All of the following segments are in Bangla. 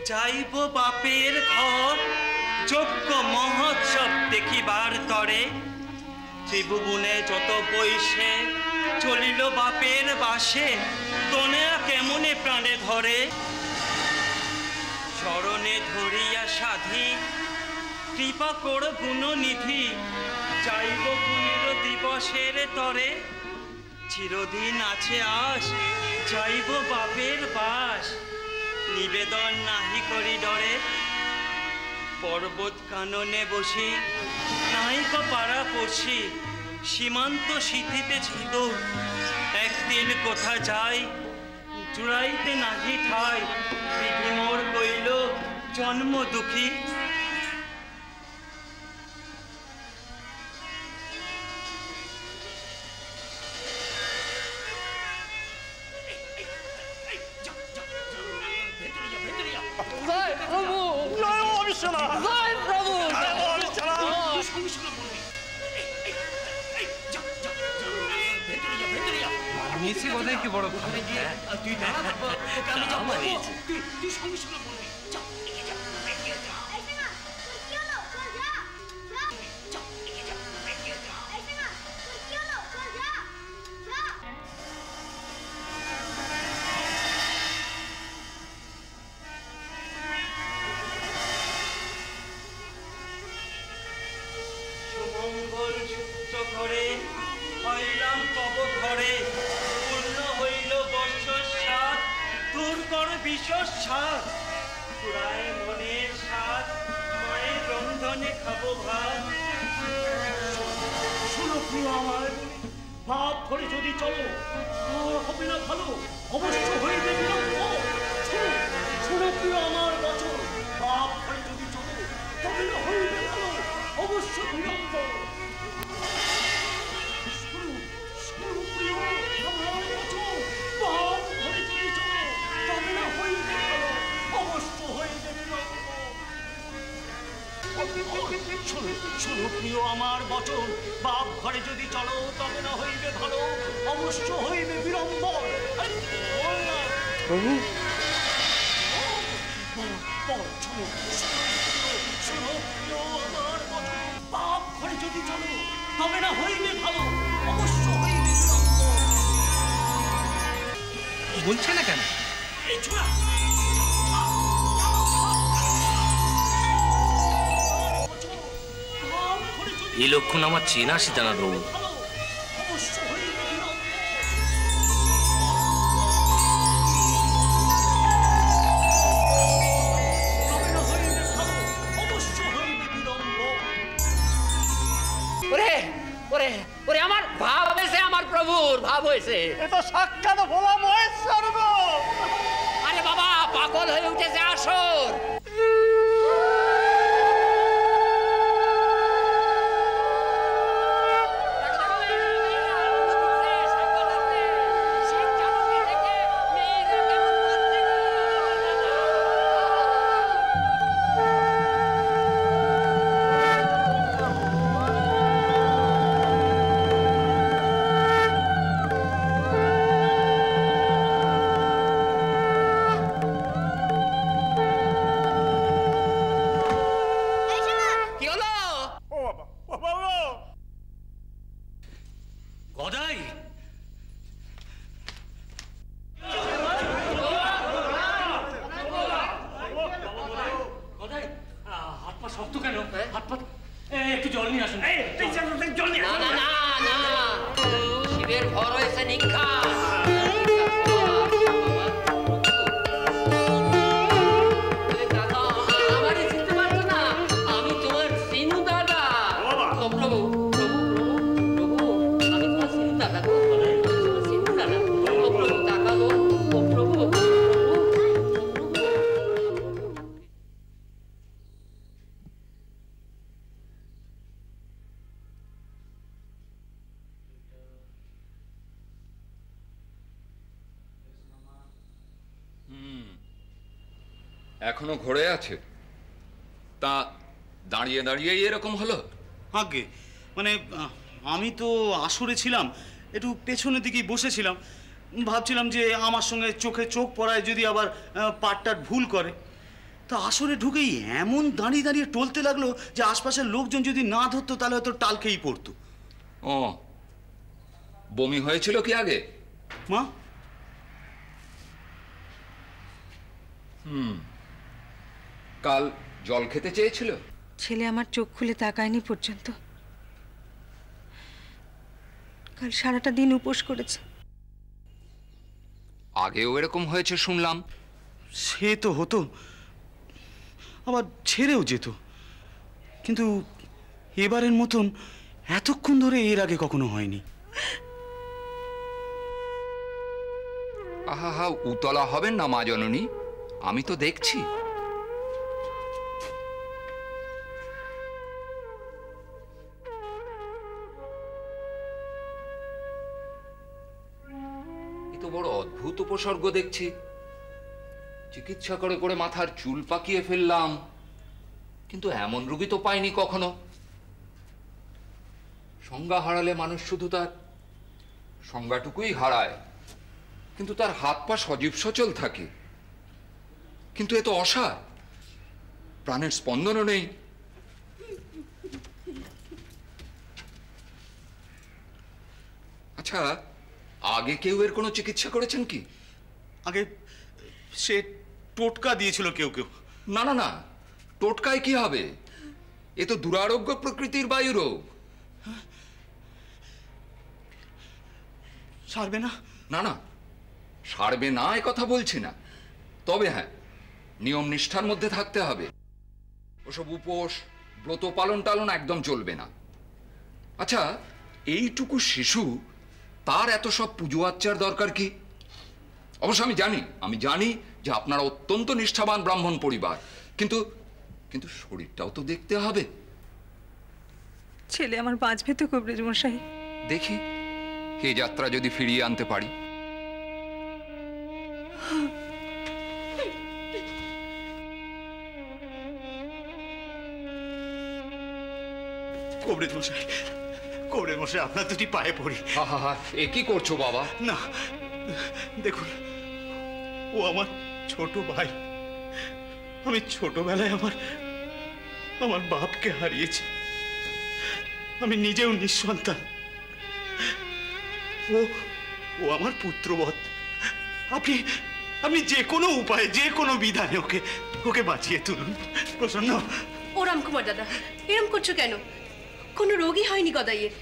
যাইব বাপের ঘর যজ্ঞ মহোৎসব দেখিবার তরে ত্রিভুবনে যত বৈশে চলিল বাপের বাসে তনেয়া কেমনে প্রাণে ধরে চরণে ধরিয়া সাধি কৃপা কর গুণনিধি যাইব গুণের দিবসের তরে চিরদিন আছে আস যাইব বাপের বাস নিবেদন নাহি করি ডরে পর্বত কাননে বসি নাহিক পাড়া পড়ছি সীমান্ত সিথিতে ছিল একদিন কোথা যাই জুড়াইতে নাহি ঠাই বিধি মোর কইল জন্ম দুঃখী মিছি বোধহয় কি বড় তুই সঙ্গে সঙ্গে বলবি সুমঙ্গল সূত্র করে হইলাম তব ঘরে পূর্ণ হইল বর্ষর সাত দূর কর বিশ্বর সাত পুরায় মনের সাত মায়ের রন্ধনে খাবো ভাত শোনো প্রিয় আমার বাপ ঘরে যদি চলো হবে না ভালো অবশ্য হইবে বিলম্ব শোনো প্রিয় আমার বচন বাপ ঘরে যদি চলো তবে না হইবে ভালো অবশ্য বিলম্ব শোনো প্রিয় আমার বচন বাপ ঘরে যদি চলো তবে না হইবে ভালো অবশ্য হইবে বিলম্ব প্রভু শোনো প্রিয় আমার বচন বাপ ঘরে যদি চলো তবে না হইবে ভালো অবশ্য হইবে বিলম্ব বলছে না কেন এই ছোড়া এই লক্ষণ আমার চেনা সীতানাথ বাবু আমার ভাব হয়েছে আমার প্রভুর ভাব হয়েছে এটা সাক্ষাৎ ভোলা মহেশ্বর গো আরে বাবা পাগল হয়ে উঠেছে আসর এখনো ঘোরে আছে তা দাঁড়িয়ে দাঁড়িয়ে এরকম হলো আগে মানে আমি তো আসরে ছিলাম একটু পেছনের দিকেই বসেছিলাম ভাবছিলাম যে আমার সঙ্গে চোখে চোখ পড়ায় যদি আবার পাটটার ভুল করে তা আসরে ঢুকেই এমন দাঁড়িয়ে দাঁড়িয়ে টলতে লাগলো যে আশপাশের লোকজন যদি না ধরতো তাহলে হয়তো টাল খেয়েই পড়তো। ও, বমি হয়েছিল কি আগে? মা, কাল জল খেতে চেয়েছিল? ছেলে আমার চোখ খুলে তাকায়নি পর্যন্ত। কাল সারাটা দিন উপোস করেছে। আগেও এরকম হয়েছে শুনলাম। সে তো হতো, আবার ছেড়েও যেত, কিন্তু এবারের মতন এতক্ষণ ধরে এর আগে কখনো হয়নি। আহা হা, উতলা হবেন না মা জননী, আমি তো দেখছি। এ তো বড় অদ্ভুত উপসর্গ দেখছি। চিকিৎসা করে করে মাথার চুল পাকিয়ে ফেললাম, কিন্তু এমন রোগী তো পাইনি কখনো। সংজ্ঞা হারালে মানুষ শুধু তার সংজ্ঞাটুকুই হারায়, কিন্তু তার হাত পা সজীব সচল থাকে। কিন্তু এ তো অসার, প্রাণের স্পন্দনও নেই। আচ্ছা, আগে কেউ এর কোনো চিকিৎসা করেছেন কি? আগে সে টোটকা দিয়েছিল কেউ কেউ। না না না, টোটকায় কি হবে? এ তো দুরারোগ্য প্রকৃতির বায়ু রোগ। সারবে না? না না, সারবে না এ কথা বলছি না, তবে হ্যাঁ, নিয়ম নিষ্ঠার মধ্যে থাকতে হবে। ওসব উপোস ব্রত পালন টালন একদম চলবে না। আচ্ছা, এইটুকু শিশু, তার এত সব পুজো আচ্চার দরকার কি? অবশ্য আমি জানি যে আপনারা অত্যন্ত নিষ্ঠাবান ব্রাহ্মণ পরিবার, কিন্তু কিন্তু শরীরটাও তো দেখতে হবে। ছেলে আমার বাঁচবে তো কবিরাজ মশাই? দেখি এই যাত্রা যদি ফিরিয়ে আনতে পারি। কবিরাজ মশাই, কবিরাজ মশাই, আপনার দুটি পায়ে পড়ি। হা হা হা, এ কি করছো বাবা? না, দেখুন, ও আমার ছোট ভাই। আমি ছোটবেলায় আমার বাপকে হারিয়েছি। আমি নিজেও নিঃসন্তান। ও আমার পুত্রবৎ। আপনি যে কোনো উপায়ে, যে কোনো বিধানে ওকে বাঁচিয়ে তুলুন। প্রসন্ন। ও রামকুমার দাদা, এরম করছো কেন? কোনো রোগী হয়নি গদাইয়ের।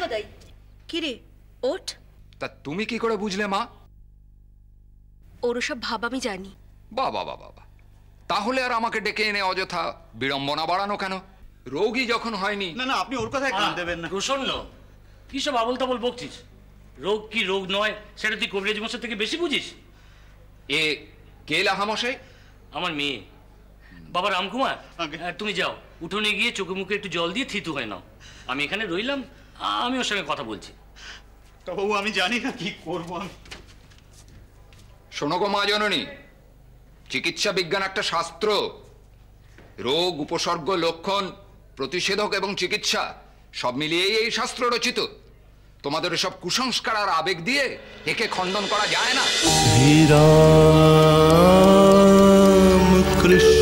গদাই, কি রে, ওঠ। তা তুমি কি করে বুঝলে মা? ওর সব ভাব আমি জানি। বাবা বাবা, তাহলে আর আমাকে ডেকে এনে অযথা বিড়ম্বনা বাড়ানো কেন? রোগী যখন হয়নি। না না, আপনি ওর কথায় কান দেবেন না। প্রসন্ন, কি সব আবল তাবল বকছিস? রোগ কি রোগ নয় সেটা তুই কবিরাজ মশাই থেকে বেশি বুঝিস? এ কে লাহামশাই? আমার মেয়ে। বাবা রামকুমার, তুমি যাও, উঠোনে গিয়ে চোখে মুখে একটু জল দিয়ে থিতু হয়ে নাও। আমি এখানে রইলাম, আমি ওর সঙ্গে কথা বলছি। তবু আমি জানি না কি করব আমি। শোনো গো মা জননী, চিকিৎসা বিজ্ঞান একটা শাস্ত্র। রোগ, উপসর্গ, লক্ষণ, প্রতিষেধক এবং চিকিৎসা সব মিলিয়েই এই শাস্ত্র রচিত। তোমাদের সব কুসংস্কার আর আবেগ দিয়ে একে খণ্ডন করা যায় না। শ্রীরাম কৃষ্ণ